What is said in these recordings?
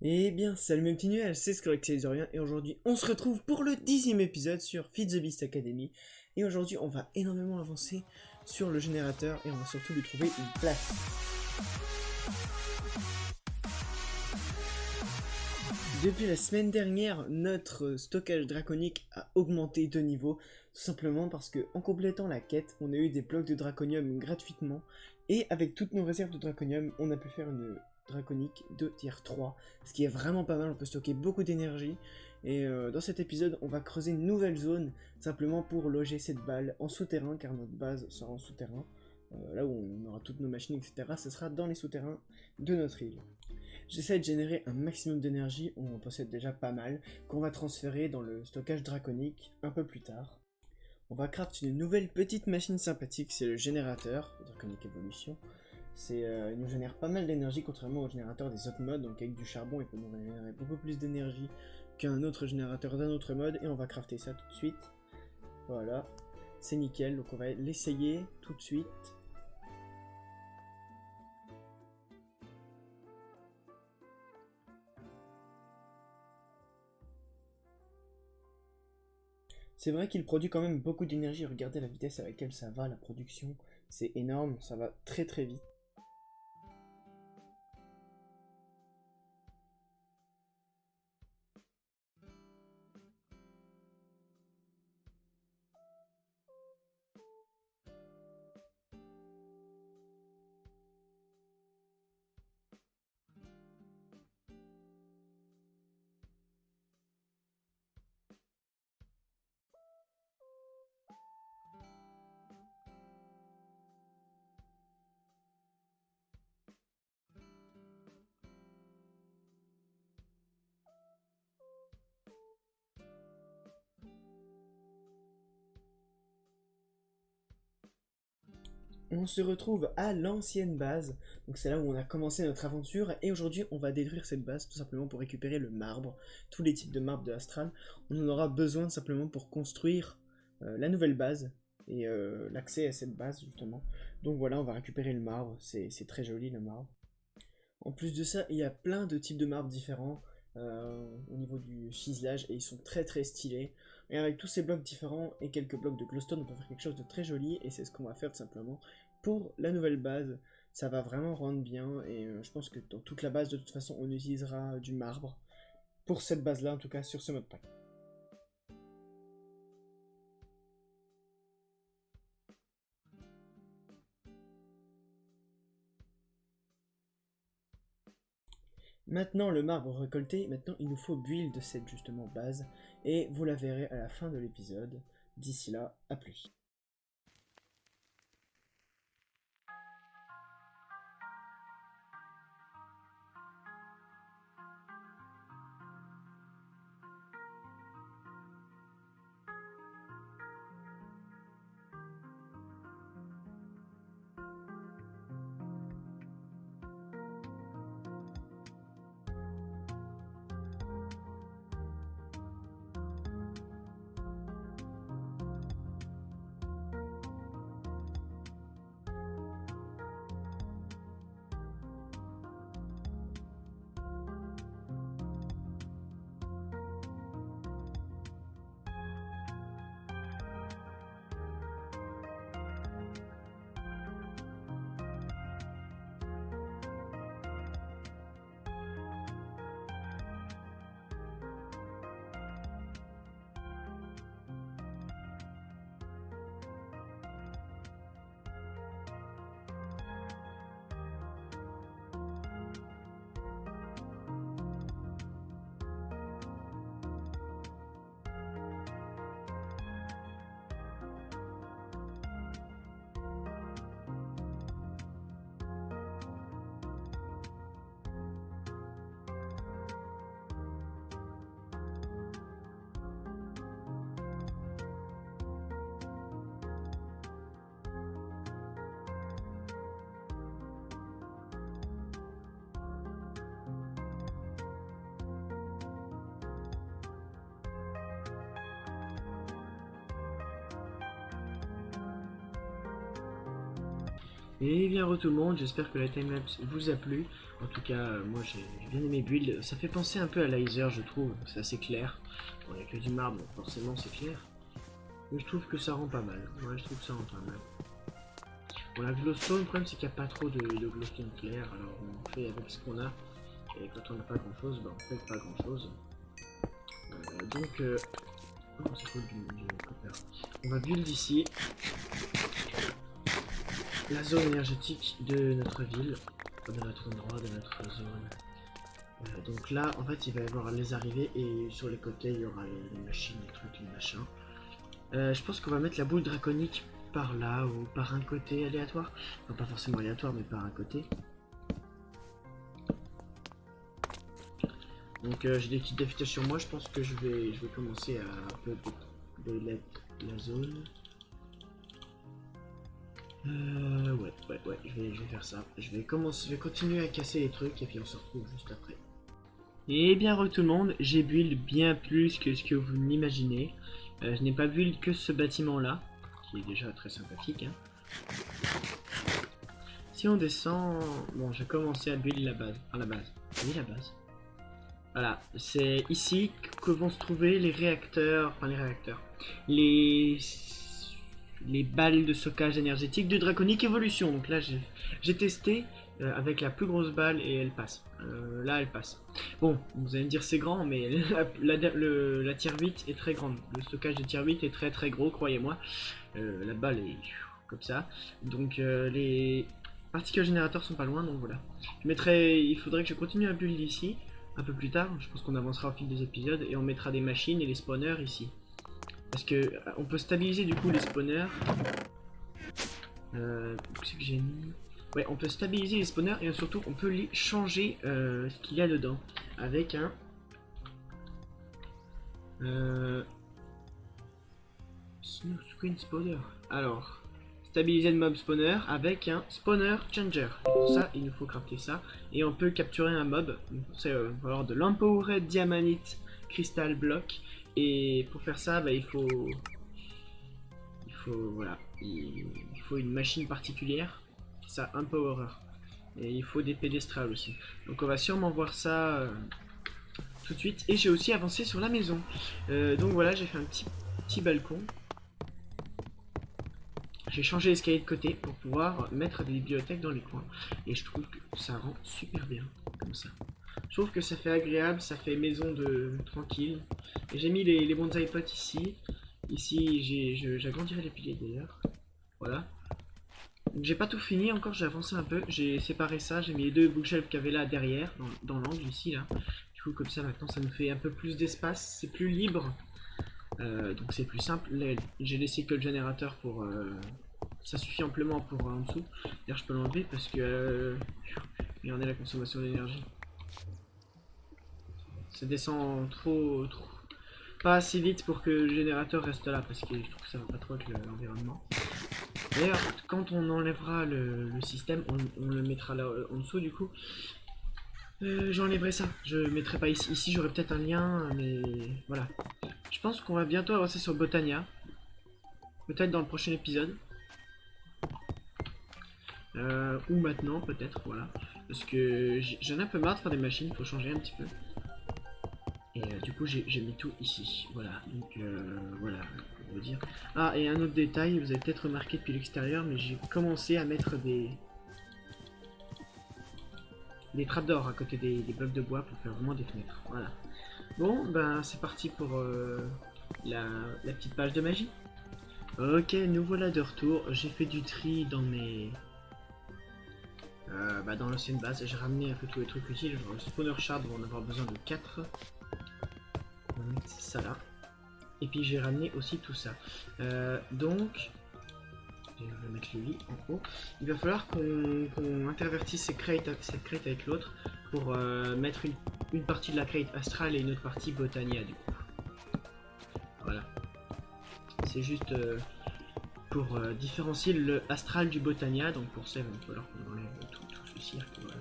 Eh bien, salut mes petits nuages, c'est Skrillex et aujourd'hui on se retrouve pour le 10e épisode sur Feed the Beast Academy. Et aujourd'hui on va énormément avancer sur le générateur et on va surtout lui trouver une place. Depuis la semaine dernière, notre stockage draconique a augmenté de niveau, tout simplement parce que en complétant la quête, on a eu des blocs de draconium gratuitement, et avec toutes nos réserves de draconium, on a pu faire une draconique de tier 3, ce qui est vraiment pas mal, on peut stocker beaucoup d'énergie, et dans cet épisode, on va creuser une nouvelle zone, simplement pour loger cette balle en souterrain, car notre base sera en souterrain, là où on aura toutes nos machines, etc., ce sera dans les souterrains de notre île. J'essaie de générer un maximum d'énergie, on en possède déjà pas mal, qu'on va transférer dans le stockage draconique un peu plus tard. On va craft une nouvelle petite machine sympathique, c'est le générateur, Draconic Evolution. Il nous génère pas mal d'énergie contrairement au générateur des autres modes, donc avec du charbon il peut nous générer beaucoup plus d'énergie qu'un autre générateur d'un autre mode, et on va crafter ça tout de suite. Voilà, c'est nickel, donc on va l'essayer tout de suite. C'est vrai qu'il produit quand même beaucoup d'énergie, regardez la vitesse à laquelle ça va, la production, c'est énorme, ça va très très vite. On se retrouve à l'ancienne base, donc c'est là où on a commencé notre aventure, et aujourd'hui on va détruire cette base tout simplement pour récupérer le marbre, tous les types de marbre de Astral. On en aura besoin simplement pour construire la nouvelle base, et l'accès à cette base justement. Donc voilà, on va récupérer le marbre, c'est très joli le marbre. En plus de ça, il y a plein de types de marbre différents au niveau du ciselage, et ils sont très très stylés. Et avec tous ces blocs différents et quelques blocs de glowstone, on peut faire quelque chose de très joli, et c'est ce qu'on va faire tout simplement pour la nouvelle base. Ça va vraiment rendre bien, et je pense que dans toute la base, de toute façon, on utilisera du marbre. Pour cette base-là, en tout cas, sur ce mode pack. Maintenant le marbre récolté, maintenant il nous faut build cette justement base, et vous la verrez à la fin de l'épisode. D'ici là, à plus. Et bien re tout le monde, j'espère que la timelapse vous a plu. En tout cas, moi j'ai bien aimé build. Ça fait penser un peu à Laser, je trouve. C'est assez clair. Bon, il n'y a que du marbre, donc forcément c'est clair. Mais je trouve que ça rend pas mal. Ouais, je trouve que ça rend pas mal. Bon, la glowstone, le problème c'est qu'il n'y a pas trop de glowstone clair. Alors on fait avec ce qu'on a. Et quand on n'a pas grand chose, bah, on fait pas grand chose. Oh, c'est cool du copper. On va build ici la zone énergétique de notre ville, de notre endroit, de notre zone. Donc là, en fait, il va y avoir les arrivées et sur les côtés, il y aura les machines, les trucs, les machins. Je pense qu'on va mettre la boule draconique par là ou par un côté aléatoire. Enfin, pas forcément aléatoire, mais par un côté. Donc j'ai des petites affûtages sur moi. Je pense que je vais commencer à un peu de la zone. Ouais, je vais faire ça. Je vais continuer à casser les trucs et puis on se retrouve juste après. Et bien re tout le monde, j'ai build bien plus que ce que vous n'imaginez. Je n'ai pas build que ce bâtiment là, qui est déjà très sympathique. Hein. Si on descend... Bon, j'ai commencé à build la base. Enfin la base. Oui, la base. Voilà, c'est ici que vont se trouver les réacteurs, enfin les réacteurs, les balles de stockage énergétique de Draconic Evolution. Donc là, j'ai testé avec la plus grosse balle et elle passe. Là, elle passe. Bon, vous allez me dire c'est grand, mais la tier 8 est très grande. Le stockage de tier 8 est très très gros, croyez-moi. La balle est comme ça. Donc les particules générateurs sont pas loin, donc voilà. Il faudrait que je continue à build ici. Un peu plus tard, je pense qu'on avancera au fil des épisodes et on mettra des machines et les spawners ici. Parce que on peut stabiliser du coup les spawners. Qu'est-ce que j'ai mis? Ouais, on peut stabiliser les spawners et surtout on peut les changer ce qu'il y a dedans. Avec un... Screen spawner. Alors, stabiliser le mob spawner avec un spawner changer. Et pour ça, il nous faut crafter ça. Et on peut capturer un mob. Pour ça, il va falloir de l'empowered diamanite crystal block. Et pour faire ça, bah, voilà, il faut une machine particulière. Ça, un powerer. Et il faut des pédestrales aussi. Donc on va sûrement voir ça tout de suite. Et j'ai aussi avancé sur la maison. Donc voilà, j'ai fait un petit balcon. J'ai changé l'escalier de côté pour pouvoir mettre des bibliothèques dans les coins. Et je trouve que ça rend super bien, comme ça. Je trouve que ça fait agréable, ça fait maison de tranquille. Et j'ai mis les bonsaï pots ici. Ici, j'agrandirai les piliers d'ailleurs. Voilà. J'ai pas tout fini encore, j'ai avancé un peu. J'ai séparé ça, j'ai mis les deux bookshelves qu'il y avait là derrière, dans l'angle ici, là. Du coup, comme ça, maintenant, ça nous fait un peu plus d'espace. C'est plus libre. Donc c'est plus simple. J'ai laissé que le générateur pour... ça suffit amplement pour en dessous. D'ailleurs je peux l'enlever parce que... regardez la consommation d'énergie. Ça descend trop... pas assez vite pour que le générateur reste là parce que je trouve que ça va pas trop avec l'environnement. D'ailleurs quand on enlèvera le système, on le mettra là en dessous du coup. J'enlèverai ça. Je mettrai pas ici. Ici j'aurai peut-être un lien, mais voilà. Je pense qu'on va bientôt avancer sur Botania. Peut-être dans le prochain épisode. Ou maintenant, peut-être, voilà. Parce que j'en ai un peu marre de faire des machines, il faut changer un petit peu. Et du coup, j'ai mis tout ici. Voilà, donc voilà, on va dire. Ah, et un autre détail, vous avez peut-être remarqué depuis l'extérieur, mais j'ai commencé à mettre des trapdoors à côté des blocs de bois pour faire vraiment des fenêtres. Voilà. Bon, ben c'est parti pour la petite page de magie. Ok, nous voilà de retour. J'ai fait du tri dans mes... dans l'ancienne base, j'ai ramené un peu tous les trucs utiles. Genre le spawner shard, on va en avoir besoin de 4. On va mettre ça là. Et puis j'ai ramené aussi tout ça. Donc, je vais mettre lui en haut. Il va falloir qu'on intervertisse cette crate avec l'autre pour mettre une partie de la crate astrale et une autre partie botania du coup. Voilà. C'est juste pour différencier le astral du botania. Donc pour ça, il va falloir qu'on enlève tout ce cirque. Voilà.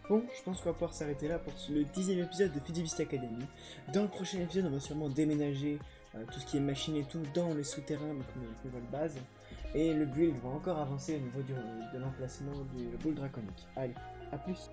Bon, je pense qu'on va pouvoir s'arrêter là pour le 10e épisode de Fidibist Academy. Dans le prochain épisode, on va sûrement déménager tout ce qui est machine et tout dans les souterrains, donc notre nouvelle base. Et le build va encore avancer au niveau de l'emplacement du boule draconique. Allez, à plus!